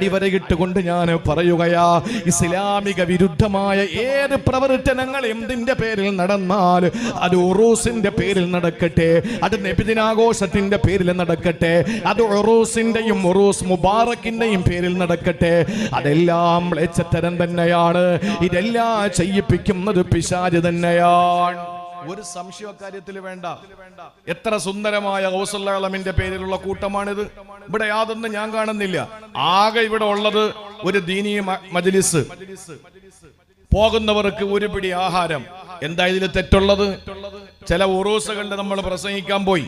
അടിവരയിട്ടുകൊണ്ട് ഞാൻ പറയുകയാ, ഇസ്ലാമിക വിരുദ്ധമായ ഏത് പ്രവർത്തനങ്ങൾ എന്തിന്റെ പേരിൽ നടന്നാൽ, അത് ഉറൂസിന്റെ പേരിൽ നടക്കട്ടെ, അത് നബിദിനാഘോഷത്തിന്റെ പേരിൽ നടക്കട്ടെ, അത് ഉറൂസിന്റെയും ഉറൂസ് മുബാറക്കിന്റെയും പേരിൽ നടക്കട്ടെ, അതെല്ലാം മ്ലേച്ഛത്തരം തന്നെയാണ്. ഇതെല്ലാം ചെയ്യിപ്പിക്കുന്നത് പിശാച് തന്നെയാണ്. ഒരു സംശയ കാര്യത്തിൽ വേണ്ട. എത്ര സുന്ദരമായ ഗൗസുൽ പേരിലുള്ള കൂട്ടമാണിത്. ഇവിടെ യാതൊന്നും ഞാൻ കാണുന്നില്ല. ആകെ ഇവിടെ ഉള്ളത് ഒരു ദീനീ മജ്ലിസ്, പോകുന്നവർക്ക് ഒരു പിടി ആഹാരം. എന്താ ഇതിൽ തെറ്റുള്ളത്? ചില ഉറൂസുകളുടെ നമ്മൾ പ്രസംഗിക്കാൻ പോയി,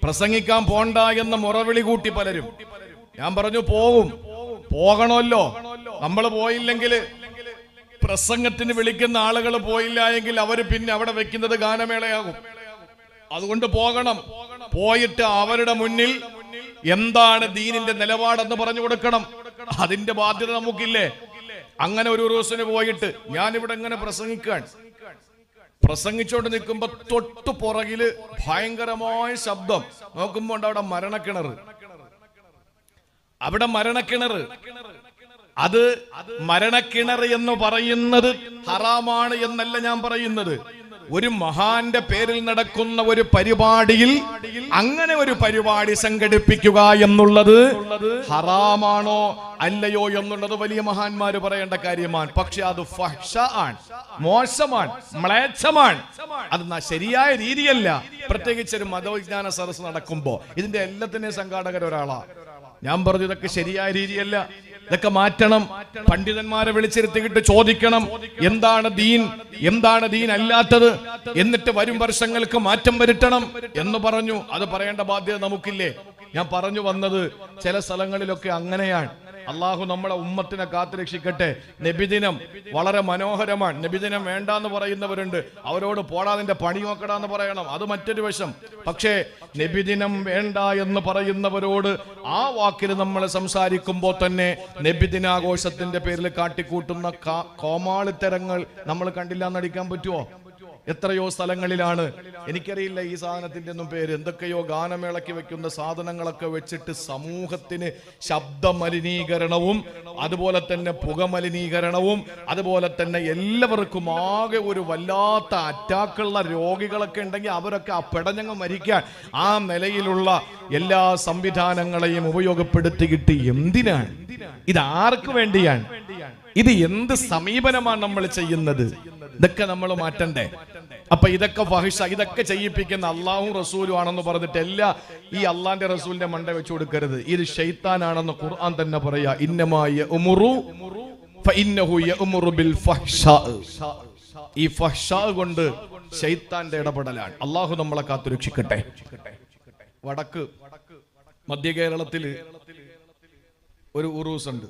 പ്രസംഗിക്കാൻ പോണ്ട എന്ന മുറവിളി കൂട്ടി പലരും. ഞാൻ പറഞ്ഞു പോകണമല്ലോ. നമ്മൾ പോയില്ലെങ്കിൽ, പ്രസംഗത്തിന് വിളിക്കുന്ന ആളുകൾ പോയില്ല എങ്കിൽ അവർ പിന്നെ അവിടെ വെക്കുന്നത് ഗാനമേളയാകും. അതുകൊണ്ട് പോകണം. പോയിട്ട് അവരുടെ മുന്നിൽ എന്താണ് ദീനിന്റെ നിലപാടെന്ന് പറഞ്ഞു കൊടുക്കണം. അതിന്റെ ബാധ്യത നമുക്കില്ലേ? അങ്ങനെ ഒരു ഉറൂസിന് പോയിട്ട് ഞാനിവിടെ ഇങ്ങനെ പ്രസംഗിച്ചോണ്ട് നിൽക്കുമ്പോ തൊട്ടു പുറകില് ഭയങ്കരമായ ശബ്ദം. നോക്കുമ്പോ അവിടെ മരണക്കിണർ. അത് മരണക്കിണർ എന്ന് പറയുന്നത് ഹറാമാണ് എന്നല്ല ഞാൻ പറയുന്നത്. ഒരു മഹാന്റെ പേരിൽ നടക്കുന്ന ഒരു പരിപാടിയിൽ അങ്ങനെ ഒരു പരിപാടി സംഘടിപ്പിക്കുക എന്നുള്ളത് ഹറാമാണോ അല്ലയോ എന്നുള്ളത് വലിയ മഹാന്മാര് പറയേണ്ട കാര്യമാണ്. പക്ഷെ അത് ഫഹ്ശാണ്, മോശമാണ്, മ്ലേച്ഛമാണ്. അത് ശരിയായ രീതിയല്ല. പ്രത്യേകിച്ച് ഒരു മതവിജ്ഞാന സദസ്സ് നടക്കുമ്പോ ഇതിന്റെ എല്ലാത്തിനെയും സംഘാടകർ ഒരാളാ. ഞാൻ പറഞ്ഞു ഇതൊക്കെ ശരിയായ രീതിയല്ല, ഇതൊക്കെ മാറ്റണം. പണ്ഡിതന്മാരെ വിളിച്ചിരുത്തിയിട്ട് ചോദിക്കണം എന്താണ് ദീൻ അല്ലാത്തത്, എന്നിട്ട് വരും വർഷങ്ങൾക്ക് മാറ്റം വരുത്തണം എന്ന് പറഞ്ഞു. അത് പറയേണ്ട ബാധ്യത നമുക്കില്ലേ? ഞാൻ പറഞ്ഞു വന്നത് ചില സ്ഥലങ്ങളിലൊക്കെ അങ്ങനെയാണ്. അള്ളാഹു നമ്മളെ ഉമ്മത്തിനെ കാത്തുരക്ഷിക്കട്ടെ. നബിദിനം വളരെ മനോഹരമാണ്. നബിദിനം വേണ്ടാന്ന് പറയുന്നവരുണ്ട്. അവരോട് പോടാതിന്റെ പണി നോക്കടാന്ന് പറയണം. അത് മറ്റൊരു വശം. പക്ഷേ നബിദിനം വേണ്ട എന്ന് പറയുന്നവരോട് ആ വാക്കിൽ നമ്മൾ സംസാരിക്കുമ്പോൾ തന്നെ നബിദിനാഘോഷത്തിന്റെ പേരിൽ കാട്ടിക്കൂട്ടുന്ന കോമാളിത്തരങ്ങൾ നമ്മൾ കണ്ടില്ല എന്നടിക്കാൻ പറ്റുമോ? എത്രയോ സ്ഥലങ്ങളിലാണ്. എനിക്കറിയില്ല ഈ സാധനത്തിന്റെ ഒന്നും പേര്. എന്തൊക്കെയോ ഗാനമേളയ്ക്ക് വെക്കുന്ന സാധനങ്ങളൊക്കെ വെച്ചിട്ട് സമൂഹത്തിന് ശബ്ദ മലിനീകരണവും അതുപോലെ തന്നെ പുക മലിനീകരണവും അതുപോലെ തന്നെ എല്ലാവർക്കും ആകെ ഒരു വല്ലാത്ത അറ്റാക്കുള്ള രോഗികളൊക്കെ ഉണ്ടെങ്കിൽ അവരൊക്കെ ആ പെടഞ്ഞങ്ങ് മരിക്കാൻ ആ നിലയിലുള്ള എല്ലാ സംവിധാനങ്ങളെയും ഉപയോഗപ്പെടുത്തിയിട്ട് എന്തിനാണ്? ഇത് ആർക്ക് വേണ്ടിയാണ്? ഇത് എന്ത് സമീപനമാണ് നമ്മൾ ചെയ്യുന്നത്? ഇതൊക്കെ നമ്മൾ മാറ്റണ്ടേ? അപ്പൊ ഇതൊക്കെ ഫഹിഷ, ഇതൊക്കെ ചെയ്യിപ്പിക്കുന്ന അള്ളാഹും റസൂലും ആണെന്ന് പറഞ്ഞിട്ട് എല്ലാ ഈ അള്ളാന്റെ റസൂലിന്റെ മണ്ട വെച്ചു കൊടുക്കരുത്. ഇത് ശൈത്താനാണെന്ന് ഖുർആൻ തന്നെ പറയാ. ഇന്നമാ യഅ്മുറു ഫഇന്നഹു യഅ്മുറു ബിൽ ഫഹ്ശാ. ഈ ഫഹ്ശാ കൊണ്ട് ശൈത്താന്റെ ഇടപെടലാണ്. അള്ളാഹു നമ്മളെ കാത്തുരക്ഷിക്കട്ടെ. വടക്ക് മധ്യ കേരളത്തില് ഒരു ഉറൂസ് ഉണ്ട്.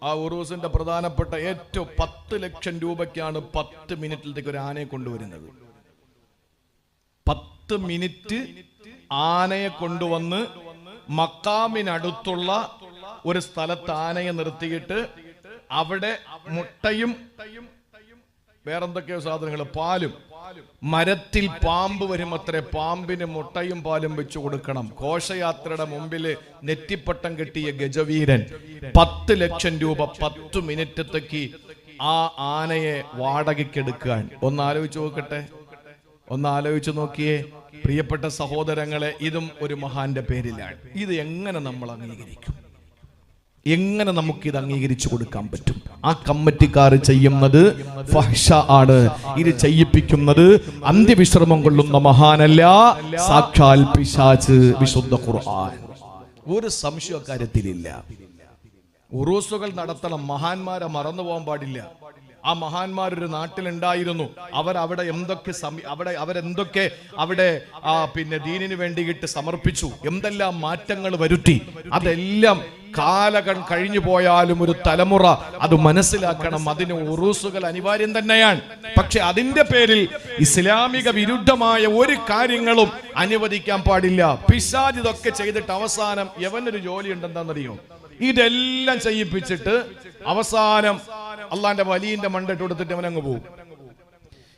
ആ ഉറൂസിന്റെ പ്രധാനപ്പെട്ട ഏറ്റവും 10 ലക്ഷം രൂപയ്ക്കാണ് 10 മിനിറ്റിലേക്ക് ഒരു ആനയെ കൊണ്ടുവരുന്നത്. 10 മിനിറ്റ് ആനയെ കൊണ്ടുവന്ന് മക്കാമിനടുത്തുള്ള ഒരു സ്ഥലത്ത് ആനയെ നിർത്തിയിട്ട് അവിടെ മുട്ടയും വേറെന്തൊക്കെയോ സാധനങ്ങൾ, പാലും, മരത്തിൽ പാമ്പ് വരും അത്രേ, പാമ്പിന് മുട്ടയും പാലും വെച്ചു കൊടുക്കണം. ഘോഷയാത്രയുടെ മുമ്പില് നെറ്റിപ്പട്ടം കെട്ടിയ ഗജവീരൻ 10 ലക്ഷം രൂപ 10 മിനിറ്റത്തേക്ക് ആ ആനയെ വാടകയ്ക്കെടുക്കാൻ. ഒന്ന് ആലോചിച്ചു നോക്കിയേ പ്രിയപ്പെട്ട സഹോദരങ്ങളെ. ഇതും ഒരു മഹാന്റെ പേരിലാണ്. ഇത് എങ്ങനെ നമ്മൾ അംഗീകരിക്കും? എങ്ങനെ നമുക്കിത് അംഗീകരിച്ചു കൊടുക്കാൻ പറ്റും? ആ കമ്മിറ്റിക്കാർ ചെയ്യുന്നത് ഫഹ്ശ ആണ്. ഇത് ചെയ്യിപ്പിക്കുന്നത് അന്ത്യവിശ്രമം കൊള്ളുന്ന മഹാനല്ല, സാക്ഷാൽ പിശാച്. വിശുദ്ധ ഖുർആൻ. ഒരു സംശയ കാര്യത്തിലില്ല. ഉറൂസുകൾ നടത്തണം. മഹാന്മാരെ മറന്നു പോകാൻ പാടില്ല. ആ മഹാന്മാരൊരു നാട്ടിലുണ്ടായിരുന്നു. അവരവിടെ അവരെന്തൊക്കെ പിന്നെ ദീനിന് വേണ്ടിയിട്ട് സമർപ്പിച്ചു, എന്തെല്ലാം മാറ്റങ്ങൾ വരുത്തി. അതെല്ലാം കാലങ്ങൾ കഴിഞ്ഞു പോയാലും ഒരു തലമുറ അത് മനസ്സിലാക്കണം. അതിന് ഉറൂസുകൾ അനിവാര്യം തന്നെയാണ്. പക്ഷെ അതിന്റെ പേരിൽ ഇസ്ലാമിക വിരുദ്ധമായ ഒരു കാര്യങ്ങളും അനുവദിക്കാൻ പാടില്ല. പിശാച് ഇതൊക്കെ ചെയ്തിട്ട് അവസാനം എവനൊരു ജോലി ഉണ്ടെന്താണെന്നറിയോ? ഇതെല്ലാം ചെയ്യിപ്പിച്ചിട്ട് അവസാനം അള്ളാന്റെ വലിയന്റെ മണ്ടിട്ട് കൊടുത്തിട്ട് അവനങ്ങ് പോകും.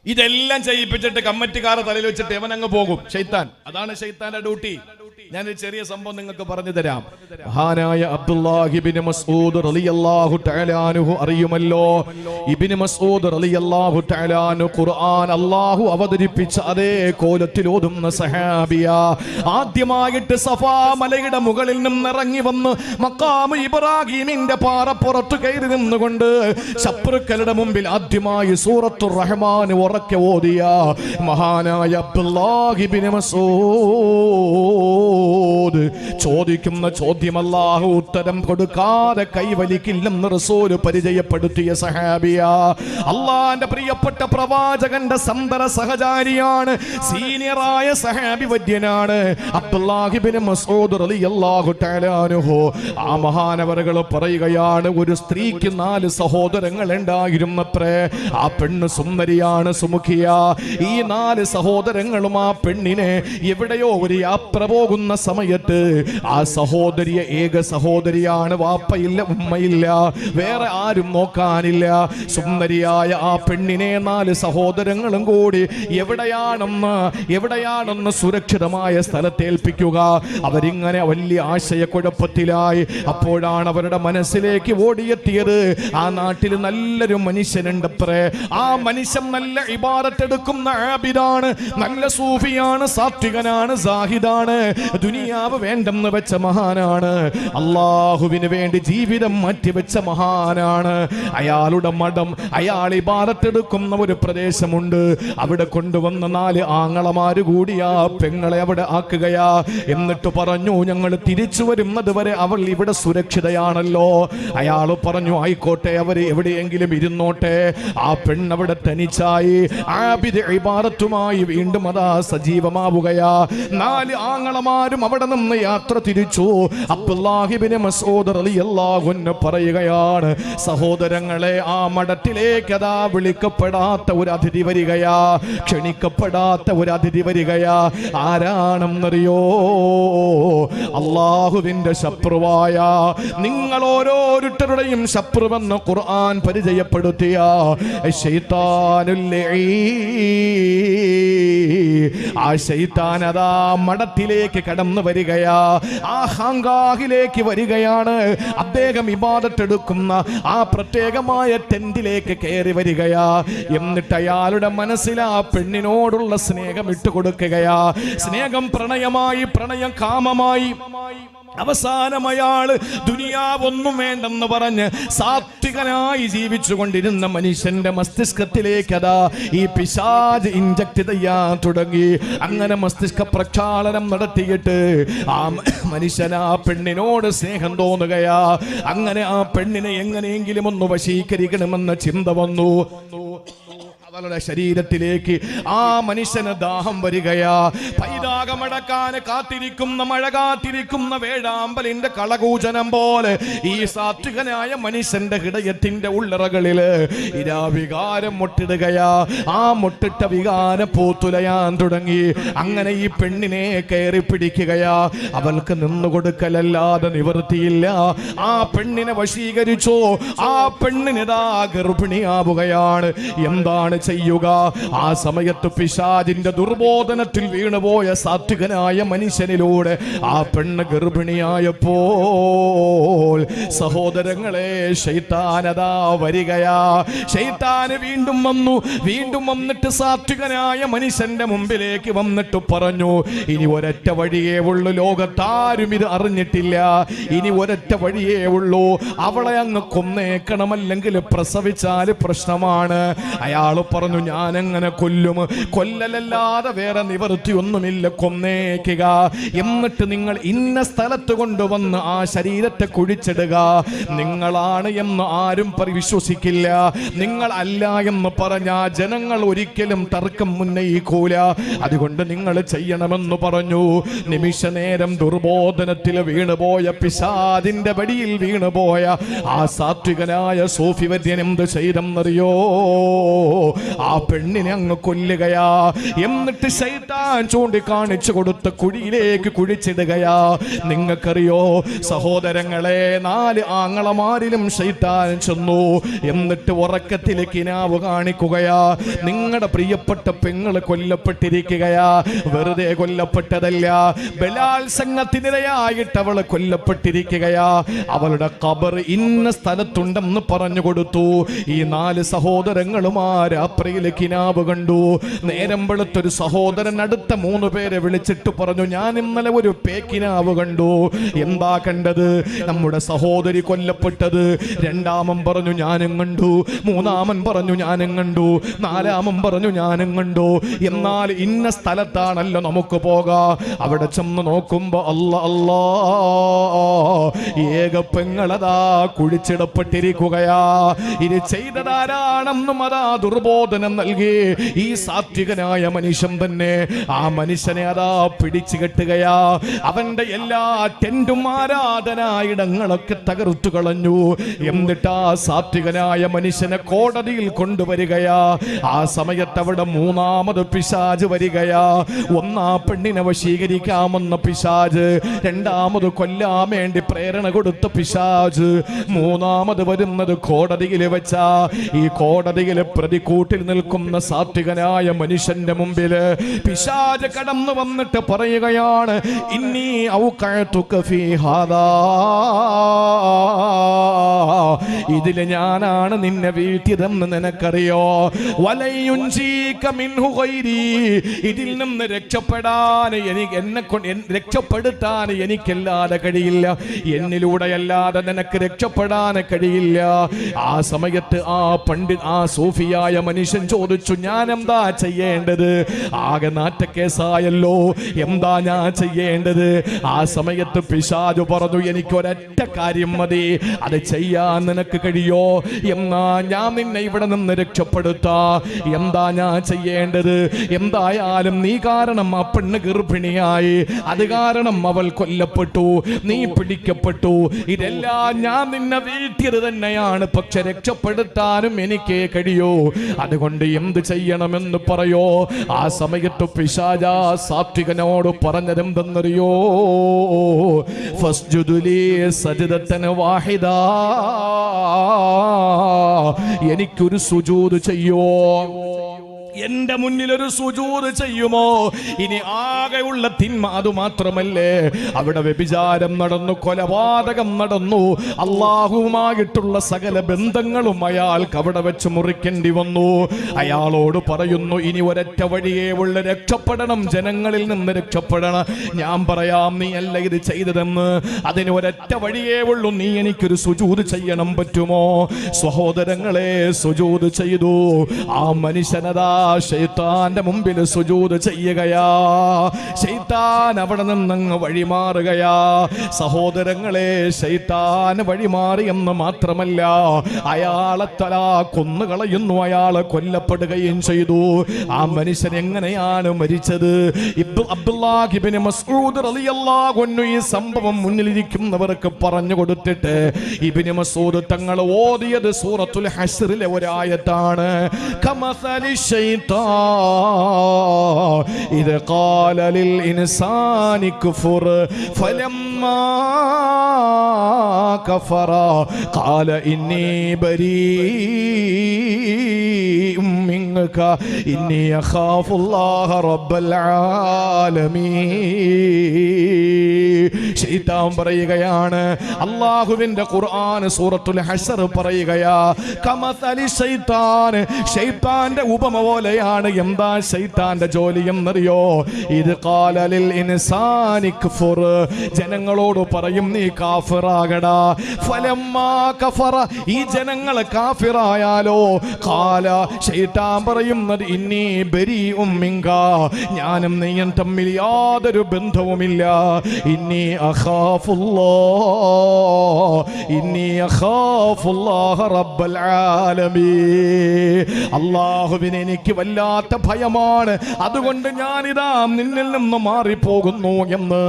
ഇതെല്ലാം ചെയ്യിപ്പിച്ചിട്ട് കമ്മിറ്റിക്കാരെ തലയിൽ വെച്ചിട്ട് അവനങ്ങ് പോകും. ശൈത്താൻ. അതാണ് ശൈത്താന്റെ ഡ്യൂട്ടി. ഞാനൊരു ചെറിയ സംഭവം നിങ്ങൾക്ക് പറഞ്ഞു തരാം. മഹാനായ അബ്ദുല്ലാഹി ഇബ്നു മസ്ഊദ് റളിയല്ലാഹു തആല അൻഹു അറിയുമല്ലോ. ഇബ്നു മസ്ഊദ് റളിയല്ലാഹു തആല അൻഹു ഖുർആൻ അല്ലാഹു അവതരിപ്പിച്ച അതേ കോലത്തിൽ ഓതുന്ന സഹാബിയാ. ആദ്യമായിട്ട് സഫാ മലയുടെ മുകളിൽ നിന്ന് ഇറങ്ങി വന്ന് മഖാം ഇബ്രാഹിമിന്റെ പാറപ്പുറത്ത് കയറി നിന്നുകൊണ്ട് ശത്രുക്കളുടെ മുമ്പിൽ ആദ്യമായി സൂറത്തുർ റഹ്മാൻ ഉറക്കെ ഓതിയ മഹാനായ അബ്ദുല്ലാഹി ഇബ്നു മസ്ഊദ് ചോദിക്കുന്ന ചോദ്യം അല്ലാഹു ഉത്തരം കൊടുക്കാതെ കൈവലിക്കില്ലെന്ന് റസൂൽ പരിചയപ്പെടുത്തിയ സഹാബിയാ. അല്ലാഹുവിന്റെ പ്രിയപ്പെട്ട പ്രവാചകന്റെ സന്തര സഹചാരിയാണ്, സീനിയറായ സഹാബി വര്യനാണ് അബ്ദുല്ലാഹി ഇബ്നു മസ്ഊദ് റളിയല്ലാഹു തആല അൻഹു. ആ മഹാനവറുകൾ പറയുകയാണ്, ഒരു സ്ത്രീക്ക് 4 സഹോദരങ്ങൾ ഉണ്ടായിരുന്നത്രേ. ആ പെണ്ണ് സുന്ദരിയാണ്, സുമുഖിയ. ഈ 4 സഹോദരങ്ങളും ആ പെണ്ണിനെ എവിടെയോ ഒരു യാത്ര പോകുന്ന സമയത്ത് ആ സഹോദരിയെ, ഏക സഹോദരിയാണ്, വാപ്പയില്ല ഉമ്മയില്ല, വേറെ ആരും നോക്കാനില്ല. സുന്ദരിയായ ആ പെണ്ണിനെ 4 സഹോദരങ്ങളും കൂടി എവിടെയാണെന്ന് സുരക്ഷിതമായ സ്ഥലത്തേൽപ്പിക്കുക. അവരിങ്ങനെ വലിയ ആശയക്കുഴപ്പത്തിലായി. അപ്പോഴാണ് അവരുടെ മനസ്സിലേക്ക് ഓടിയെത്തിയത്, ആ നാട്ടിൽ നല്ലൊരു മനുഷ്യനുണ്ടത്രേ. ആ മനുഷ്യൻ നല്ല ഇബാദത്തെടുക്കുന്ന ആബിദാണ്, നല്ല സൂഫിയാണ്, സാത്വികനാണ്, സാഹിദാണ്, ദുനിയാവ് വേണ്ടെന്ന് വെച്ച മഹാനാണ്, അള്ളാഹുവിന് വേണ്ടി ജീവിതം മാറ്റിവെച്ച മഹാനാണ്. അയാളുടെ മഠം, അയാൾ ഇബാദത്തെടുക്കുന്ന ഒരു പ്രദേശമുണ്ട്. അവിടെ കൊണ്ടുവന്ന 4 ആങ്ങളമാര് കൂടി ആ പെങ്ങളെ അവിടെ ആക്കുകയാ. എന്നിട്ട് പറഞ്ഞു, ഞങ്ങൾ തിരിച്ചു വരുന്നത് വരെ അവൾ ഇവിടെ സുരക്ഷിതയാണല്ലോ. അയാൾ പറഞ്ഞു, ആയിക്കോട്ടെ, അവര് എവിടെയെങ്കിലും ഇരുന്നോട്ടെ. ആ പെണ്ണവിടെ തനിച്ചായി ആബിദ് ഇബാദത്തുമായി വീണ്ടും അതാ സജീവമാവുകയാ. 4 ആങ്ങളമാരും അവിടെ നിന്ന് യാത്ര തിരിച്ചു. അബ്ദുല്ലാഹി ഇബ്നു മസ്ഊദ് റളിയല്ലാഹു അൻഹു പറയുകയാണ്, സഹോദരങ്ങളെ, ആ മഠത്തിലേക്ക് അതാ വിളിക്കപ്പെടാത്ത ഒരു അതിഥി വരികയാ, ക്ഷണിക്കപ്പെടാത്ത ഒരു അതിഥി വരികയാ. ആരാണെന്നറിയോ? അള്ളാഹുവിന്റെ ശത്രുവായ, നിങ്ങൾ ഓരോരുത്തരുടെയും ശത്രുവെന്ന് ഖുർആൻ പരിചയപ്പെടുത്തിയ ശൈത്താനുൽ ലഈൻ. ആ ശൈത്താൻ അതാ മഠത്തിലേക്ക് കടന്നു വരികയാ, ആ ഹാങ്കാഹിലേക്ക് വരികയാണ്. അദ്ദേഹം ഇബാദത്തെടുക്കുന്ന ആ പ്രത്യേകമായ ടെന്റിലേക്ക് കയറി വരികയാ. എന്നിട്ട് അയാളുടെ മനസ്സിൽ ആ പെണ്ണിനോടുള്ള സ്നേഹം ഇട്ടുകൊടുക്കുകയാ. സ്നേഹം പ്രണയമായി, പ്രണയം കാമമായി. അവസാനം അയാള് ദുനിയാവൊന്നും വേണ്ടെന്ന് പറഞ്ഞ് സാത്വികനായി ജീവിച്ചു കൊണ്ടിരുന്ന മനുഷ്യന്റെ മസ്തിഷ്കത്തിലേക്ക് അതാ ഈ പിശാച് ഇൻജക്ട് ചെയ്യാൻ തുടങ്ങി. അങ്ങനെ മസ്തിഷ്ക പ്രക്ഷാളനം നടത്തിയിട്ട് ആ മനുഷ്യൻ ആ പെണ്ണിനോട് സ്നേഹം തോന്നുകയാ. അങ്ങനെ ആ പെണ്ണിനെ എങ്ങനെയെങ്കിലും ഒന്ന് വശീകരിക്കണമെന്ന ചിന്ത വന്നു. അവളുടെ ശരീരത്തിലേക്ക് ആ മനുഷ്യന് ദാഹം വരികയാ. പൈതാകമടക്കാൻ കാത്തിരിക്കുന്ന, മഴ കാത്തിരിക്കുന്ന വേഴാമ്പലിന്റെ കളകൂചനം പോലെ ഈ സാത്വികനായ മനുഷ്യന്റെ ഹൃദയത്തിന്റെ ഉള്ളറകളില് വികാരം മുട്ടിടുകയാ. ആ മുട്ടിട്ട വികാരം പൂത്തുലയാൻ തുടങ്ങി. അങ്ങനെ ഈ പെണ്ണിനെ കയറി പിടിക്കുകയാ. അവൾക്ക് നിന്നുകൊടുക്കലല്ലാതെ നിവൃത്തിയില്ല. ആ പെണ്ണിനെ വശീകരിച്ചോ. ആ പെണ്ണിനിതാ ഗർഭിണിയാവുകയാണ്. എന്താണ് ചെയ്യുക? ആ സമയത്ത് പിശാചിന്റെ ദുർബോധനത്തിൽ വീണുപോയ സാത്വികനായ മനുഷ്യനിലൂടെ ആ പെണ്ണ് ഗർഭിണിയായപ്പോൾ സഹോദരങ്ങളെ, ശൈത്താനതാ വരികയാ. ശൈത്താന് വീണ്ടും വന്നു. വീണ്ടും വന്നിട്ട് സാത്വികനായ മനുഷ്യന്റെ മുമ്പിലേക്ക് വന്നിട്ട് പറഞ്ഞു, ഇനി ഒരൊറ്റ വഴിയേ ഉള്ളൂ, ലോകത്താരും ഇത് അറിഞ്ഞിട്ടില്ല. ഇനി ഒരൊറ്റ വഴിയേ ഉള്ളൂ, അവളെ അങ്ങ് കൊന്നേക്കണം, അല്ലെങ്കിൽ പ്രസവിച്ചാൽ പ്രശ്നമാണ്. അയാൾ പറഞ്ഞു, ഞാനെങ്ങനെ കൊല്ലും? കൊല്ലലല്ലാതെ വേറെ നിവൃത്തിയൊന്നുമില്ല, കൊന്നേക്കുക. എന്നിട്ട് നിങ്ങൾ ഇന്ന സ്ഥലത്ത് കൊണ്ടുവന്ന് ആ ശരീരത്തെ കുഴിച്ചിടുക. നിങ്ങളാണ് എന്ന് ആരും വിശ്വസിക്കില്ല. നിങ്ങൾ അല്ല എന്ന് പറഞ്ഞ ജനങ്ങൾ ഒരിക്കലും തർക്കം ഉന്നയിക്കൂല. അതുകൊണ്ട് നിങ്ങൾ ചെയ്യണമെന്ന് പറഞ്ഞു. നിമിഷ നേരം ദുർബോധനത്തിൽ വീണുപോയ, പിശാചിന്റെ വടിയിൽ വീണുപോയ ആ സാത്വികനായ സൂഫി വര്യൻ എന്ത് ചെയ്തെന്നറിയോ? ആ പെണ്ണിനെ അങ്ങ് കൊല്ലുകയാ. എന്നിട്ട് ശൈത്താൻ ചൂണ്ടിക്കാണിച്ചു കൊടുത്ത കുഴിയിലേക്ക് കുഴിച്ചിടുകയാ. നിങ്ങൾക്കറിയോ സഹോദരങ്ങളെ, 4 ആങ്ങളമാരിലും ശൈത്താൻ ചെന്നു. എന്നിട്ട് ഉറക്കത്തിലെ കിനാവ് കാണിക്കുകയാ. നിങ്ങളുടെ പ്രിയപ്പെട്ട പെങ്ങള് കൊല്ലപ്പെട്ടിരിക്കുകയാ. വെറുതെ കൊല്ലപ്പെട്ടതല്ല, ബലാത്സംഗത്തിനിരയായിട്ട് അവള് കൊല്ലപ്പെട്ടിരിക്കുകയാ. അവളുടെ ഖബർ ഇന്ന സ്ഥലത്തുണ്ടെന്ന് പറഞ്ഞു കൊടുത്തു. ഈ 4 സഹോദരങ്ങളും ആ രാത്രിയിലെ കിനാവ് കണ്ടു. നേരം വെളുത്തൊരു സഹോദരൻ അടുത്ത 3 പേരെ വിളിച്ചിട്ട് പറഞ്ഞു, ഞാൻ ഇന്നലെ ഒരു പേക്കിനാവ് കണ്ടു. എന്താ കണ്ടത്? നമ്മുടെ സഹോദരി കൊല്ലപ്പെട്ടത്. രണ്ടാമൻ പറഞ്ഞു ഞാനും കണ്ടു. മൂന്നാമൻ പറഞ്ഞു ഞാനും കണ്ടു. നാലാമൻ പറഞ്ഞു ഞാനും കണ്ടു. എന്നാൽ ഇന്ന സ്ഥലത്താണല്ലോ നമുക്ക് പോകാം. അവിടെ ചെന്ന് നോക്കുമ്പോ അല്ലാ, ഏക പെങ്ങളതാ കുഴിച്ചിടപ്പെട്ടിരിക്കുകയാ. ഇത് ചെയ്തതാരാണെന്നും അതാ ദുർബോധനം നൽകി ഈ സാത്വികനായ മനുഷ്യൻ തന്നെ. ആ മനുഷ്യനെ അതാ പിടിച്ചു കെട്ടുകയാ. അവന്റെ എല്ലാ ടെന്റും ആരാധനായിടങ്ങളൊക്കെ തകർത്തു കളഞ്ഞു. എന്നിട്ട് ആ സാത്വികനായ മനുഷ്യനെ കോടതിയിൽ കൊണ്ടുവരികയാ. ആ സമയത്ത് അവിടെ 3ാമത് പിശാച് വരികയാ. 1 പെണ്ണിനെ വശീകരിക്കാമെന്ന പിശാച്, 2ാമത് കൊല്ലാൻ വേണ്ടി പ്രേരണ കൊടുത്ത പിശാച്, 3ാമത് വരുന്നത് കോടതിയിൽ വെച്ചാ. ഈ കോടതിയിലെ പ്രതിക്കൂട്ടിൽ നിൽക്കുന്ന സാത്വികനായ മനുഷ്യന്റെ മുമ്പിൽ പിശാച് കടന്നു വന്നിട്ട് പറയുകയാണ്, ഇന്നി ഔഖഅതുക ഫീ ഹാദാ, ഇതില് ഞാനാണ് നിന്നെ വീഴ്ത്തിയതെന്ന് നിനക്കറിയോ. വലയുൻജീക മിൻഹു ഗൈരി, ഇതിൽ നിന്ന് രക്ഷപ്പെടാൻ രക്ഷപ്പെടുത്താൻ എനിക്കല്ലാതെ കഴിയില്ല. എന്നിലൂടെയല്ലാതെ നിനക്ക് രക്ഷപ്പെടാൻ കഴിയില്ല. ആ സമയത്ത് ആ സൂഫിയായ മനുഷ്യൻ ചോദിച്ചു, ഞാൻ എന്താ ചെയ്യേണ്ടത്? ആകെ നാറ്റക്കേസായല്ലോ, എന്താ ഞാൻ ചെയ്യേണ്ടത്? ആ സമയത്ത് പിശാചു പറഞ്ഞു, എനിക്കൊരൊറ്റ കാര്യം മതി, അത് ചെയ്യാൻ നിനക്ക് കഴിയോ? എന്നാ ഞാൻ നിന്നെ ഇവിടെ നിന്ന് രക്ഷപ്പെടുത്താ. എന്താ ഞാൻ ചെയ്യേണ്ടത്? എന്തായാലും നീ കാരണം ആ പെണ്ണ് ഗർഭിണിയായി, അത് കാരണം അവൾ കൊല്ലപ്പെട്ടു, നീ പിടിക്കപ്പെട്ടു. ഇതെല്ലാം ഞാൻ നിന്നെ വീഴ്ത്തിയത് തന്നെയാണ്, പക്ഷെ രക്ഷപ്പെടുത്താനും എനിക്കേ കഴിയൂ. അതുകൊണ്ട് എന്ത് ചെയ്യണമെന്ന് പറയോ? ആ സമയത്ത് പിശാചാ സാത്വികനോട് പറഞ്ഞതെന്തെന്നറിയോ? ഫസ്ജുദുലി സജ്ദതൻ വാഹിദാ, എനിക്കൊരു സുജൂദ് ചെയ്യോ? എന്റെ മുന്നിൽ ഒരു സുജൂദ് ചെയ്യുമോ? ഇനി ആകെയുള്ള തിന്മ അത് മാത്രമല്ലേ, അവിടെ വ്യഭിചാരം നടന്നു, കൊലപാതകം നടന്നു, അള്ളാഹുവുമായിട്ടുള്ള സകല ബന്ധങ്ങളും അയാൾക്ക് അവിടെ വെച്ച് മുറിക്കേണ്ടി വന്നു. അയാളോട് പറയുന്നു, ഇനി ഒരൊറ്റ വഴിയേ ഉള്ള, രക്ഷപ്പെടണം, ജനങ്ങളിൽ നിന്ന് രക്ഷപ്പെടണം. ഞാൻ പറയാം, നീ അല്ല ഇത് ചെയ്തതെന്ന്. അതിന് ഒരൊറ്റ വഴിയേ ഉള്ളൂ, നീ എനിക്കൊരു സുജൂദ് ചെയ്യണം, പറ്റുമോ? സഹോദരങ്ങളെ, സുജൂദ് ചെയ്തു. ആ മനുഷ്യനതാ ശൈത്താന്റെ മുമ്പിൽ സുജൂദ് ചെയ്യുകയാ. ശൈത്താൻ അവിടെ നിന്നങ്ങ് വഴിമാറുകയാ. സഹോദരങ്ങളെ, ശൈത്താൻ വഴിമാറിയെന്ന് മാത്രമല്ല, അയാളെ കൊന്നുകളയുന്നു, അയാളെ കൊല്ലപ്പെടുകയും ചെയ്തു. ആ മനുഷ്യൻ എങ്ങനെയാണ് മരിച്ചത്? അബ്ദുല്ലാഹ് ഇബ്നു മസ്ഊദ് റളിയല്ലാഹു അൻഹു ഈ സംഭവം മുന്നിലിരിക്കുന്നവർക്ക് പറഞ്ഞു കൊടുത്തിട്ട് ഇബ്നു മസ്ഊദ് തങ്ങൾ ഓതിയത് സൂറത്തുൽ ഹശ്റിലെ ഒരായത്താണ്. കമസലി إذ قال للإنسان كفر فلما كفر قال إني بريء منك إني أخاف الله رب العالمين. ശൈത്താൻ പറയുകയാണ്, അല്ലാഹുവിന്റെ ഖുർആൻ സൂറത്തുൽ ഹശ്ർ പറയുകയാ, കമസലി ശൈത്താൻ, ശൈത്താന്റെ ഉപമ പോലെയാണ്. എന്താ ശൈത്താന്റെ ജോലി എന്നറിയോ? ഇത് ഖാല ലിൽ ഇൻസാനി ക്ഫുർ, ജനങ്ങളോട് പറയും നീ കാഫിറാകടാ. ഫലമ്മാ കഫറ, ഈ ജനങ്ങൾ കാഫിറായാലോ, ഖാല, ശൈത്താൻ പറയുന്നത്, ഇന്നി ബരീഉം മിൻക, ഞാനും നീയും തമ്മിൽ യാതൊരു ബന്ധവുമില്ല. ഇന്നി അഖാഫുല്ലാഹ റബ്ബൽ ആലമീൻ, അല്ലാഹുവിനെ എനിക്ക് എനിക്ക് വല്ലാത്ത ഭയമാണ്, അതുകൊണ്ട് ഞാനിതാ നിന്നിൽ നിന്ന് മാറിപ്പോകുന്നു എന്ന്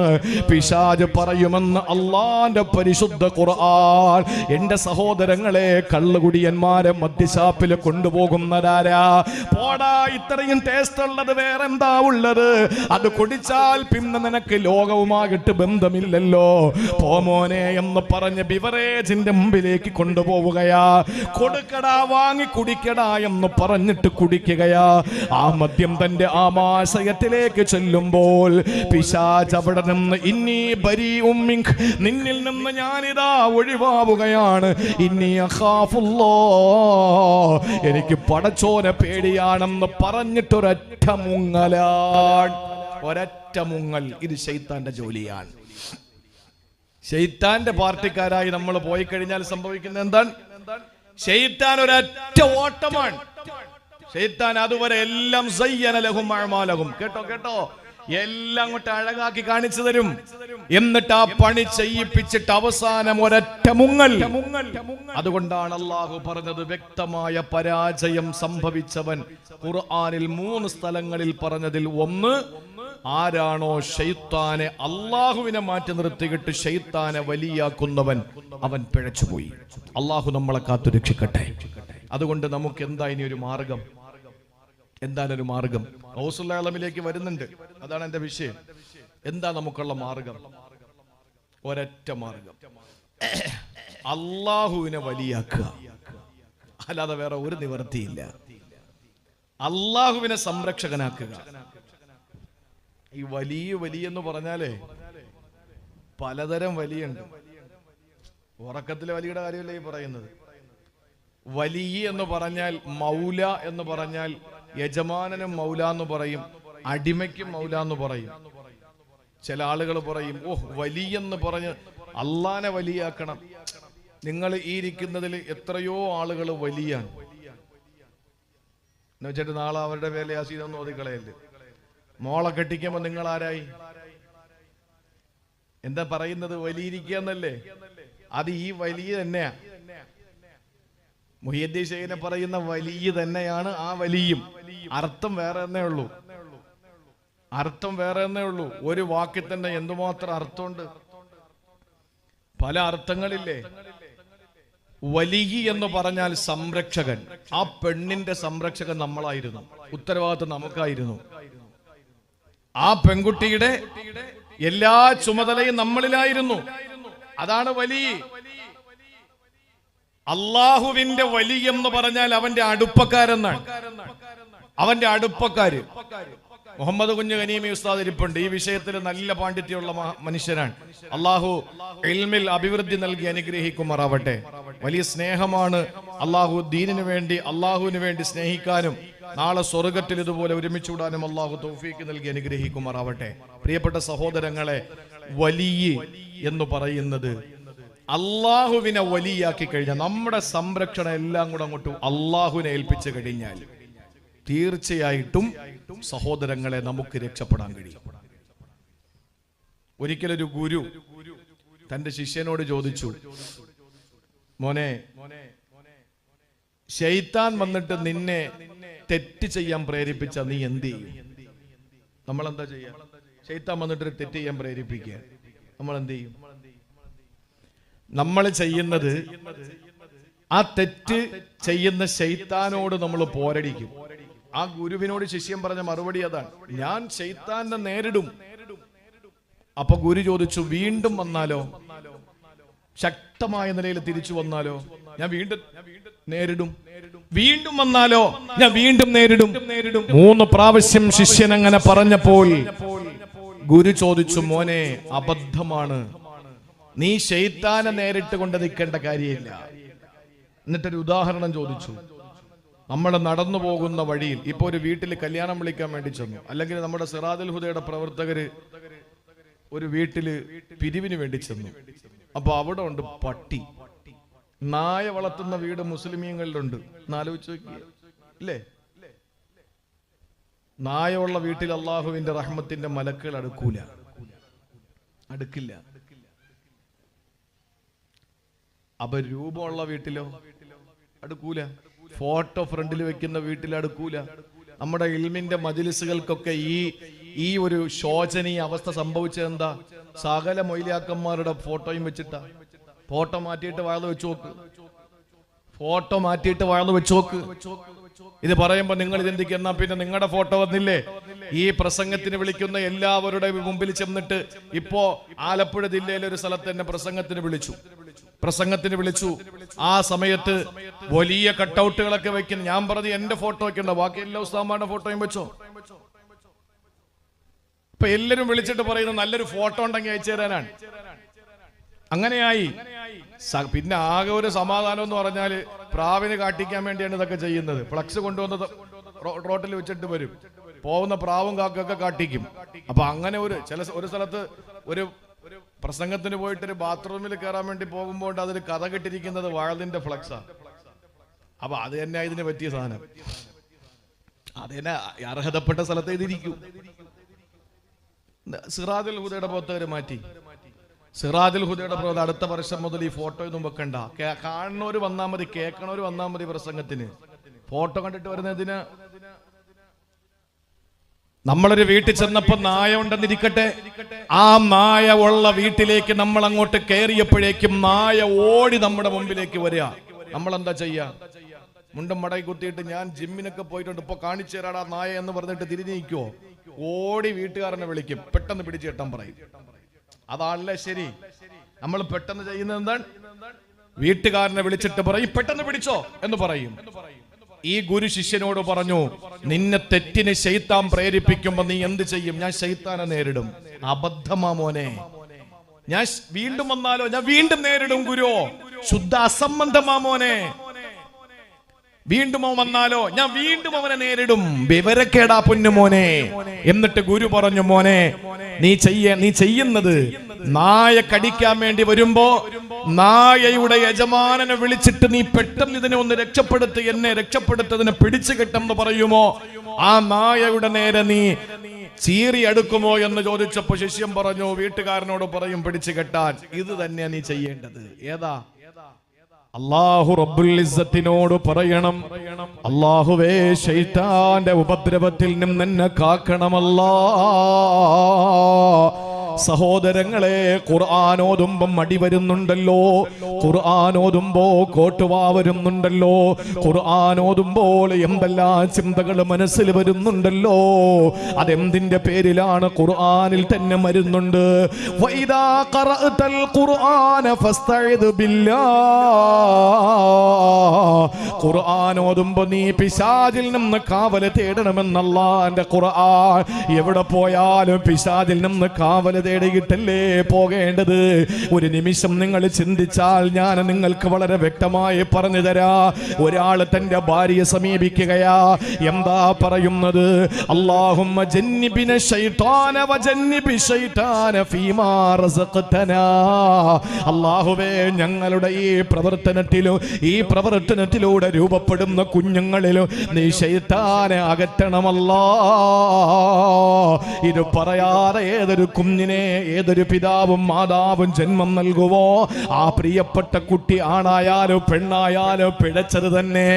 പിശാച് പറയുമെന്ന് അള്ളാന്റെ പരിശുദ്ധ ഖുർആൻ. എന്റെ സഹോദരങ്ങളെ, കള്ളുകുടിയന്മാരെ മദ്യശാപ്പിൽ കൊണ്ടുപോകുന്നതാരാ? പോടാ, ഇത്രയും ടേസ്റ്റ് ഉള്ളത് വേറെന്താ ഉള്ളത്? അത് കുടിച്ചാൽ പിന്നെ നിനക്ക് ലോകവുമായിട്ട് ബന്ധമില്ലല്ലോ. പോമോനെ എന്ന് പറഞ്ഞ് ബിവറേജിന്റെ മുമ്പിലേക്ക് കൊണ്ടുപോവുകയാ. കൊടുക്കടാ, വാങ്ങി കുടിക്കടാ എന്ന് പറഞ്ഞിട്ട് കുടിക്കുകയാ. ആ മദ്യം തന്റെ ആമാശയത്തിലേക്ക് ചെല്ലുമ്പോൾ പിശാച് അവിടെ നിന്ന് ഇന്നി ബരീഉം മിൻക്, നിന്നിൽ നിന്ന് ഞാനിതാ ഒഴിവാവുകയാണ്. ഇന്നി അഖാഫുല്ലാഹ്, എനിക്ക് പടച്ചോനെ പേടിയാണെന്ന് പറഞ്ഞിട്ടൊരൊറ്റ മുങ്ങലാണ്. ഒരൊറ്റ മുങ്ങൽ. ഇത് ശൈത്താന്റെ ജോലിയാണ്. ശൈത്താന്റെ പാർട്ടിക്കാരായി നമ്മൾ പോയി കഴിഞ്ഞാൽ സംഭവിക്കുന്നത് എന്താണ്? ശൈത്താൻ ഒരൊറ്റ ഓട്ടമാണ്. ശൈത്താൻ അതുവരെ എല്ലാം സയ്യന ലഹും അഅ്മാലഹും, കേട്ടോ, എല്ലാം അങ്ങോട്ട് അഴകാക്കി കാണിച്ചു തരും. എന്നിട്ട് ആ പണി ചെയ്യിപ്പിച്ചിട്ട് അവസാനം ഒരൊറ്റ മുങ്ങൽ. അതുകൊണ്ടാണ് അള്ളാഹു പറഞ്ഞത്, വ്യക്തമായ പരാജയം സംഭവിച്ചവൻ ഖുർആനിൽ 3 സ്ഥലങ്ങളിൽ പറഞ്ഞതിൽ ഒന്ന്, ആരാണോ ശൈത്താനെ അള്ളാഹുവിനെ മാറ്റി നിർത്തിയിട്ട് ശൈത്താനെ വലിയാക്കുന്നവൻ, അവൻ പിഴച്ചുപോയി. അള്ളാഹു നമ്മളെ കാത്തു രക്ഷിക്കട്ടെ. അതുകൊണ്ട് നമുക്ക് എന്താ ഇനി ഒരു മാർഗം? എന്താണൊരു മാർഗം? റസൂലുള്ളാഹി അലമിലേക്ക് വരുന്നുണ്ട്, അതാണ് എന്റെ വിഷയം. എന്താ നമുക്കുള്ള മാർഗം? ഒരൊറ്റ മാർഗം, അള്ളാഹുവിനെ വലിയാക്കുക. അല്ലാതെ വേറെ ഒരു നിവൃത്തിയില്ല. അള്ളാഹുവിനെ സംരക്ഷകനാക്കുക. ഈ വലിയ എന്ന് പറഞ്ഞാലേ പലതരം വലിയുണ്ട്. ഉറക്കത്തിലെ വലിയുടെ കാര്യമല്ല ഈ പറയുന്നത്. വലിയ എന്ന് പറഞ്ഞാൽ മൗല എന്ന് പറഞ്ഞാൽ യജമാനനും മൗല എന്ന് പറയും, അടിമയ്ക്കും മൗല എന്ന് പറയും. ചില ആളുകൾ പറയും, ഓഹ് വലിയെന്ന് പറഞ്ഞ് അള്ളാനെ വലിയാക്കണം. നിങ്ങൾ ഈ ഇരിക്കുന്നതിൽ എത്രയോ ആളുകൾ വലിയാണ് എന്ന് വെച്ചിട്ട് നാളെ അവരുടെ വേല യാസീനൊന്നും ഓതിക്കളയല്ലേ. മോളെ കെട്ടിക്കുമ്പോ നിങ്ങൾ ആരായി? എന്താ പറയുന്നത്? വലിയിരിക്കുക എന്നല്ലേ? അത് ഈ വലിയ തന്നെയാ. മുഹിയുദ്ദീൻ ശൈഖിനെ പറയുന്ന വലിയ തന്നെയാണ് ആ വലിയും. അർത്ഥം വേറെ തന്നെ ഉള്ളൂ. അർത്ഥം വേറെ തന്നെ ഉള്ളൂ. ഒരു വാക്കിൽ തന്നെ എന്തുമാത്രം അർത്ഥമുണ്ട്, പല അർത്ഥങ്ങളില്ലേ. വലിയ എന്ന് പറഞ്ഞാൽ സംരക്ഷകൻ. ആ പെണ്ണിന്റെ സംരക്ഷകൻ നമ്മളായിരുന്നു, ഉത്തരവാദിത്വം നമുക്കായിരുന്നു. ആ പെൺകുട്ടിയുടെ എല്ലാ ചുമതലയും നമ്മളിലായിരുന്നു. അതാണ് വലിയ. അള്ളാഹുവിന്റെ വലിയ എന്ന് പറഞ്ഞാൽ അവന്റെ അടുപ്പക്കാരെന്നാണ്. അവന്റെ അടുപ്പക്കാര്. മുഹമ്മദ് കുഞ്ഞ് ഗനീമി ഉസ്താദ് ഇരിപ്പുണ്ട്. ഈ വിഷയത്തിൽ നല്ല പാണ്ഡിത്യമുള്ള മനുഷ്യനാണ്. അള്ളാഹു ഇൽമിൽ അഭിവൃദ്ധി നൽകി അനുഗ്രഹിക്കുമാറാവട്ടെ. വലിയ സ്നേഹമാണ്. അള്ളാഹു ദീനിനു വേണ്ടി, അള്ളാഹുവിന് വേണ്ടി സ്നേഹിക്കാനും നാളെ സ്വർഗത്തിൽ ഇതുപോലെ ഒരുമിച്ചുകൂടാനും അള്ളാഹു തൗഫീക്ക് നൽകി അനുഗ്രഹിക്കുമാറാവട്ടെ. പ്രിയപ്പെട്ട സഹോദരങ്ങളെ, വലിയ എന്ന് പറയുന്നത് അള്ളാഹുവിനെ വലിയാക്കി കഴിഞ്ഞാൽ, നമ്മുടെ സംരക്ഷണം എല്ലാം കൂടെ അങ്ങോട്ട് അള്ളാഹുവിനെ ഏൽപ്പിച്ചു കഴിഞ്ഞാൽ തീർച്ചയായിട്ടും സഹോദരങ്ങളെ നമുക്ക് രക്ഷപ്പെടാൻ കഴിയും. ഒരിക്കലൊരു ഗുരു തന്റെ ശിഷ്യനോട് ചോദിച്ചു, മോനെ, ശൈത്താൻ വന്നിട്ട് നിന്നെ തെറ്റ് ചെയ്യാൻ പ്രേരിപ്പിച്ച നീ എന്ത് ചെയ്യും? നമ്മൾ എന്താ ചെയ്യാ? ശൈത്താൻ വന്നിട്ട് തെറ്റ് ചെയ്യാൻ പ്രേരിപ്പിക്കുക, നമ്മൾ എന്ത് ചെയ്യും? നമ്മൾ ചെയ്യുന്നത് ആ തെറ്റ് ചെയ്യുന്ന ശൈത്താനോട് നമ്മൾ പോരടിക്കും. ആ ഗുരുവിനോട് ശിഷ്യൻ പറഞ്ഞ മറുപടി അതാണ്, ഞാൻ ശൈത്താനെ നേരിടും. അപ്പൊ ഗുരു ചോദിച്ചു, വീണ്ടും വന്നാലോ? ശക്തമായ നിലയിൽ തിരിച്ചു വന്നാലോ? ഞാൻ വീണ്ടും നേരിടും. വീണ്ടും വന്നാലോ? ഞാൻ വീണ്ടും നേരിടും. 3 പ്രാവശ്യം ശിഷ്യൻ അങ്ങനെ പറഞ്ഞപ്പോൾ ഗുരു ചോദിച്ചു, മോനെ, അബദ്ധമാണ്. നീ ശൈത്താനെ നേരിട്ട് കൊണ്ട് നിൽക്കേണ്ട കാര്യമില്ല. എന്നിട്ടൊരു ഉദാഹരണം ചോദിച്ചു. നമ്മൾ നടന്നു പോകുന്ന വഴിയിൽ ഇപ്പൊ ഒരു വീട്ടിൽ കല്യാണം വിളിക്കാൻ വേണ്ടി ചെന്നു, അല്ലെങ്കിൽ നമ്മുടെ സിറാജുൽ ഹുദയുടെ പ്രവർത്തകര് ഒരു വീട്ടില് പിരിവിന് വേണ്ടി ചെന്നു. അപ്പൊ അവിടെ ഉണ്ട് പട്ടി. നായ വളർത്തുന്ന വീട് മുസ്ലിമീങ്ങളിലുണ്ട്. ആലോചിച്ച് നോക്കിയേ, ഇല്ലേ? നായുള്ള വീട്ടിൽ അള്ളാഹുവിന്റെ റഹ്മത്തിന്റെ മലക്കുകൾ അടുക്കില്ല. അപ്പൊ രൂപമുള്ള വീട്ടിലോ അടുക്കൂല. ഫോട്ടോ ഫ്രണ്ടിൽ വെക്കുന്ന വീട്ടിൽ അടുക്കൂല. നമ്മുടെ ഇൽമിന്റെ മജ്ലിസുകൾക്കൊക്കെ ഈ ഒരു ശോചനീയ അവസ്ഥ സംഭവിച്ചത് എന്താ? സകല മൊയ്ലിയാക്കന്മാരുടെ ഫോട്ടോയും വെച്ചിട്ടാ. ഫോട്ടോ മാറ്റിയിട്ട് വാഴ്ന്നു വെച്ച് നോക്ക്, ഫോട്ടോ മാറ്റിയിട്ട് വാഴ്ന്നു വെച്ച് നോക്ക്. ഇത് പറയുമ്പോ നിങ്ങൾ ചിന്തിക്കുന്ന പിന്നെ നിങ്ങളുടെ ഫോട്ടോ വന്നില്ലേ? ഈ പ്രസംഗത്തിന് വിളിക്കുന്ന എല്ലാവരുടെ മുമ്പിൽ ചെന്നിട്ട് ഇപ്പോ ആലപ്പുഴ ജില്ലയിലെ ഒരു സ്ഥലത്ത് തന്നെ പ്രസംഗത്തിന് വിളിച്ചു. ആ സമയത്ത് വലിയ കട്ടൗട്ടുകളൊക്കെ വെക്കുന്നു. ഞാൻ പറഞ്ഞു എന്റെ ഫോട്ടോ വെക്കണ്ട, ബാക്കി എല്ലാ ഉസ്താദന്മാരുടെ ഫോട്ടോയും വെച്ചോ. ഇപ്പൊ എല്ലാരും വിളിച്ചിട്ട് പറയുന്നത് നല്ലൊരു ഫോട്ടോ ഉണ്ടെങ്കിൽ അയച്ചു തരാനാണ്. അങ്ങനെയായി. പിന്നെ ആകെ ഒരു സമാധാനം എന്ന് പറഞ്ഞാല് പ്രാവിന് കാട്ടിക്കാൻ വേണ്ടിയാണ് ഇതൊക്കെ ചെയ്യുന്നത്. ഫ്ലക്സ് കൊണ്ടുവന്നത് റോട്ടിൽ വെച്ചിട്ട് വരും, പോകുന്ന പ്രാവും കാക്കൊക്കെ കാട്ടിക്കും. അപ്പൊ അങ്ങനെ ഒരു സ്ഥലത്ത് ഒരു പ്രസംഗത്തിന് പോയിട്ട് ഒരു ബാത്റൂമിൽ കയറാൻ വേണ്ടി പോകുമ്പോൾ അതിൽ കഥ കെട്ടിരിക്കുന്നത് വാഴലിന്റെ ഫ്ലക്സാ. അപ്പൊ അത് തന്നെ ഇതിന് പറ്റിയ സാധനം. അത് തന്നെ അർഹതപ്പെട്ട സ്ഥലത്ത് ഇതിരിക്കും. സിറാജുൽ ഹുദയുടെ പുറത്തേര് മാറ്റി. സിറാജുൽ ഹുദയുടെ പുറത്ത് അടുത്ത വർഷം മുതൽ ഈ ഫോട്ടോ ഒന്നും വെക്കണ്ട. കാണുന്നവര് വന്നാൽ മതി, കേൾക്കണവര് വന്നാൽ മതി. പ്രസംഗത്തിന് ഫോട്ടോ കണ്ടിട്ട് വരുന്നതിന് നമ്മളൊരു വീട്ടിൽ ചെന്നപ്പോ നായ ഉണ്ടെന്നിരിക്കട്ടെ, ആ നായ ഉള്ള വീട്ടിലേക്ക് നമ്മൾ അങ്ങോട്ട് കയറിയപ്പോഴേക്കും നായ ഓടി നമ്മുടെ മുമ്പിലേക്ക് വരിക. നമ്മൾ എന്താ ചെയ്യാ? മുണ്ടും മടയി കുത്തിയിട്ട് ഞാൻ ജിമ്മിനൊക്കെ പോയിട്ടുണ്ട്, ഇപ്പൊ കാണിച്ചു തരാടാ നായ എന്ന് പറഞ്ഞിട്ട് തിരിഞ്ഞിരിക്കുവോ? ഓടി വീട്ടുകാരനെ വിളിക്കും, പെട്ടെന്ന് പിടിച്ചു കെട്ടാൻ പറയും. അതല്ലേ ശരി? നമ്മൾ പെട്ടെന്ന് ചെയ്യുന്നത് എന്താണ്? വീട്ടുകാരനെ വിളിച്ചിട്ട് പറയും പെട്ടെന്ന് പിടിച്ചോ എന്ന് പറയും. ഈ ഗുരു ശിഷ്യനോട് പറഞ്ഞു, നിന്നെ തെറ്റിന് ശൈത്താൻ പ്രേരിപ്പിക്കുമ്പോ നീ എന്ത് ചെയ്യും? ഞാൻ ശൈത്താനെ നേരിടും. അബദ്ധമാ മോനെ, ഞാൻ വീണ്ടും വന്നാലോ? ഞാൻ വീണ്ടും നേരിടും ഗുരു. ശുദ്ധ അസംബന്ധമാ മോനെ. വീണ്ടും അവൻ വന്നാലോ? ഞാൻ വീണ്ടും അവനെ നേരിടും. വിവരക്കേടാ പൊന്നുമോനെ. എന്നിട്ട് ഗുരു പറഞ്ഞു, മോനെ നീ ചെയ്യുന്നത് നായ കടിക്കാൻ വേണ്ടി വരുമ്പോ നായയുടെ യജമാനനെ വിളിച്ചിട്ട് നീ പെട്ടെന്ന് ഇതിനെ ഒന്ന് രക്ഷപ്പെടുത്ത്, എന്നെ രക്ഷപ്പെടുത്തതിനെ പിടിച്ചു കെട്ടെന്ന് പറയുമോ? ആ നായയുടെ നേരെ നീ ചീറി അടുക്കുമോ എന്ന് ചോദിച്ചപ്പോ ശിഷ്യൻ പറഞ്ഞു, വീട്ടുകാരനോട് പറയും പിടിച്ചു കെട്ടാൻ. ഇത് തന്നെയാ നീ ചെയ്യേണ്ടത്. ഏതാ? അല്ലാഹു റബ്ബുൽ ഇസ്സത്തിനോട് പറയണം, അല്ലാഹുവേ ശൈത്താന്റെ ഉപദ്രവത്തിൽ നിന്ന് എന്നെ കാക്കണമല്ലാ. സഹോദരങ്ങളെ, ഖുർആൻ ഓതുമ്പോ മടി വരുന്നുണ്ടല്ലോ, ഖുർആൻ ഓതുമ്പോ കോട്ടുവാ വരുന്നുണ്ടല്ലോ, ഖുർആൻ ഓതുമ്പോൾ എന്തെല്ലാം ചിന്തകൾ മനസ്സിൽ വരുന്നുണ്ടല്ലോ. അതെന്തിന്റെ പേരിലാണ്? ഖുർആനിൽ തന്നെ മരുന്നുണ്ട്. വഇദാ ഖറഅതൽ ഖുർആന ഫസ്തഇദ് ബില്ലാഹ്. ഖുർആൻ ഓതുമ്പോ നീ പിശാചിൽ നിന്ന് കാവൽ തേടണമെന്ന് അല്ലാഹുവിന്റെ ഖുർആൻ. എവിടെ പോയാലും പിശാചിൽ നിന്ന് കാവൽ തേടിയിട്ടല്ലേ പോകേണ്ടത്. ഒരു നിമിഷം നിങ്ങൾ ചിന്തിച്ചാൽ ഞാൻ നിങ്ങൾക്ക് വളരെ വ്യക്തമായി പറഞ്ഞു തരാ. ഒരാൾ തന്റെ ഭാര്യയെ സമീപിക്കുകയാ, എന്താ പറയുന്നത്? അല്ലാഹുമ്മ ജന്നിബിന ശൈത്താന വജന്നിബി ശൈത്താന ഫീമാ റസഖ്തനാ. അല്ലാഹുവേ, ഞങ്ങളുടെ ഈ പ്രവർത്തനത്തിലൂടെ രൂപപ്പെടുന്ന കുഞ്ഞുങ്ങളിലും നീ ശൈത്താനെ അകറ്റണമല്ലാ. ഇത് പറയാതെ ഏതൊരു കുഞ്ഞിനെ ഏതൊരു പിതാവും മാതാവും ജന്മം നൽകുവോ ആ പ്രിയപ്പെട്ട കുട്ടി ആണായാലോ പെണ്ണായാലോ പിഴച്ചത് തന്നെ.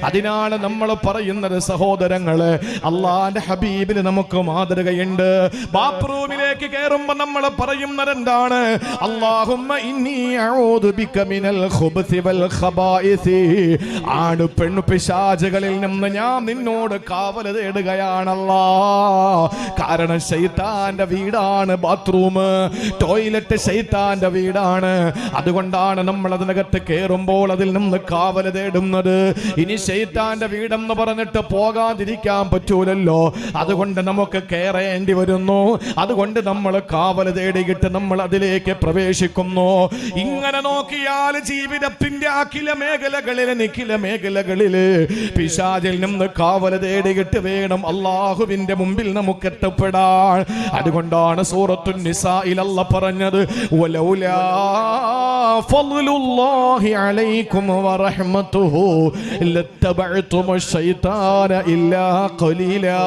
അതിനാണ് നമ്മൾ പറയുന്നത് സഹോദരങ്ങള്, അള്ളാന്റെ ഹബീബിന് നമുക്ക് മാതൃകയുണ്ട്. ബാത്റൂമിലേക്ക് കയറുമ്പോ നമ്മൾ പറയുന്നത് എന്താണ്? അല്ലാഹുമ്മ ഇന്നി അഊദു ബിക മിനൽ ഖുബ്സി വൽ ഖബായിസി. ആണ് പെണ്ണു പിശാചുകളിൽ നിന്ന് ഞാൻ നിന്നോട് കാവൽ തേടുകയാണല്ലാ. കാരണം ശൈത്താന്റെ വീടാണ് ബാത്റൂം, ടോയ്ലറ്റ് ശൈത്താന്റെ വീടാണ്. അതുകൊണ്ടാണ് നമ്മൾ അതിനകത്ത് കയറുമ്പോൾ അതിൽ നിന്ന് കാവൽ തേടുന്നത്. ഇനി ശൈത്താന്റെ വീടെന്ന് പറഞ്ഞിട്ട് പോകാതിരിക്കാൻ പറ്റൂലല്ലോ, അതുകൊണ്ട് നമുക്ക് കയറേണ്ടി വരുന്നു. അതുകൊണ്ട് നമ്മൾ കാവൽ തേടിയിട്ട് നമ്മൾ അതിലേക്ക് പ്രവേശിക്കുന്നു. ഇങ്ങനെ നോക്കിയാൽ ജീവിതത്തിന്റെ അഖില മേഖലകളില് പിശാചിൽ നിന്ന് കാവൽ തേടിയിട്ട് വേണം അല്ലാഹുവിന്റെ മുമ്പിൽ നമുക്ക് എത്തപ്പെടാൻ. അതുകൊണ്ടാണ് സൂറത്തുൻ നിസായിൽ അല്ലാഹ് പറഞ്ഞത്, വലൗലാ ഫളലുല്ലാഹി അലൈക്കും വറഹ്മതുഹു ലത്തബഅതുമു ശൈത്താന ഇല്ലാ ഖലീലാ.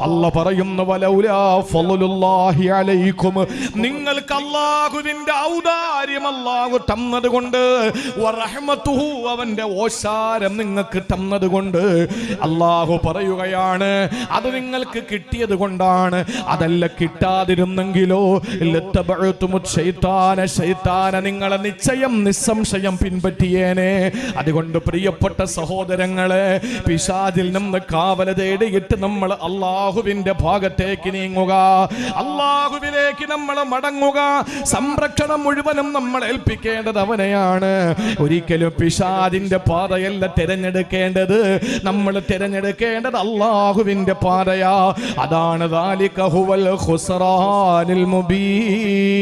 അല്ലാഹ് പറയുന്നു വലൗലാ ഫളലുല്ലാഹി അലൈക്കും, നിങ്ങൾക്ക് അല്ലാഹുവിന്റെ ഔദാര്യം അല്ലാഹു തന്നതുകൊണ്ട്, വറഹ്മതുഹു അവന്റെ ഓശാരം നിങ്ങൾക്ക് തന്നതുകൊണ്ട്, അല്ലാഹു പറയുകയാണ് അത് നിങ്ങൾക്ക് കിട്ടിയത് കൊണ്ടാണ്. അതല്ല കിട്ടാതിരുന്നെങ്കിലോ ലത്തബഅതുമു ശൈത്താന, ശൈത്താന നിങ്ങളെ നിശ്ചയം നിസ്സംശയം പിൻപറ്റിയേനെ. അതുകൊണ്ട് പ്രിയപ്പെട്ട സഹോദരങ്ങളെ, പിശാചിൽ നിന്ന് കാവല തേടിയിട്ട് നമ്മൾ അല്ലാഹുവിന്റെ ഭാഗത്തേക്ക് നീങ്ങുക, അല്ലാഹുവിലേക്ക് നമ്മൾ മടങ്ങുക. സംരക്ഷണം മുഴുവനും നമ്മൾ ഏൽപ്പിക്കേണ്ടത് അവനെയാണ്. ഒരിക്കലും പിശാചിന്റെ പാതയല്ല തിരഞ്ഞെടുക്കേണ്ടത്, നമ്മൾ തിരഞ്ഞെടുക്കേണ്ടത് അല്ലാഹുവിന്റെ പാതയാ. അതാണ് ദാലിക ഹുവൽ ഖുസ്റാനുൽ മുബീൻ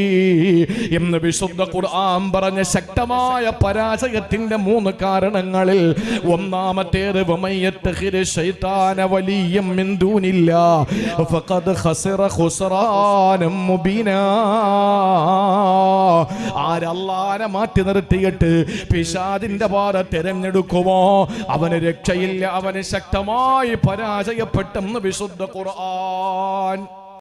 എന്ന് വിശുദ്ധ ഖുർആൻ പറഞ്ഞ ശക്തമായ പരാജയത്തിന്റെ 3 കാരണങ്ങളിൽ ഒന്നാമത്തേത് വമയ്യത്തഖിര ശൈത്താന വലിയ്യം മിൻ ദൂനില്ലാഹ് ഫഖദ് ഖസറ ഖുസ്റാനം മുബീനാ. ആരല്ലാഹനെ മാറ്റി നിർത്തിയിട്ട് പിശാചിന്റെ പാത തിരഞ്ഞെടുക്കുമോ അവന് രക്ഷയില്ല, അവന് ശക്തമായി പരാജയപ്പെട്ടെന്ന് വിശുദ്ധ ഖുർആൻ.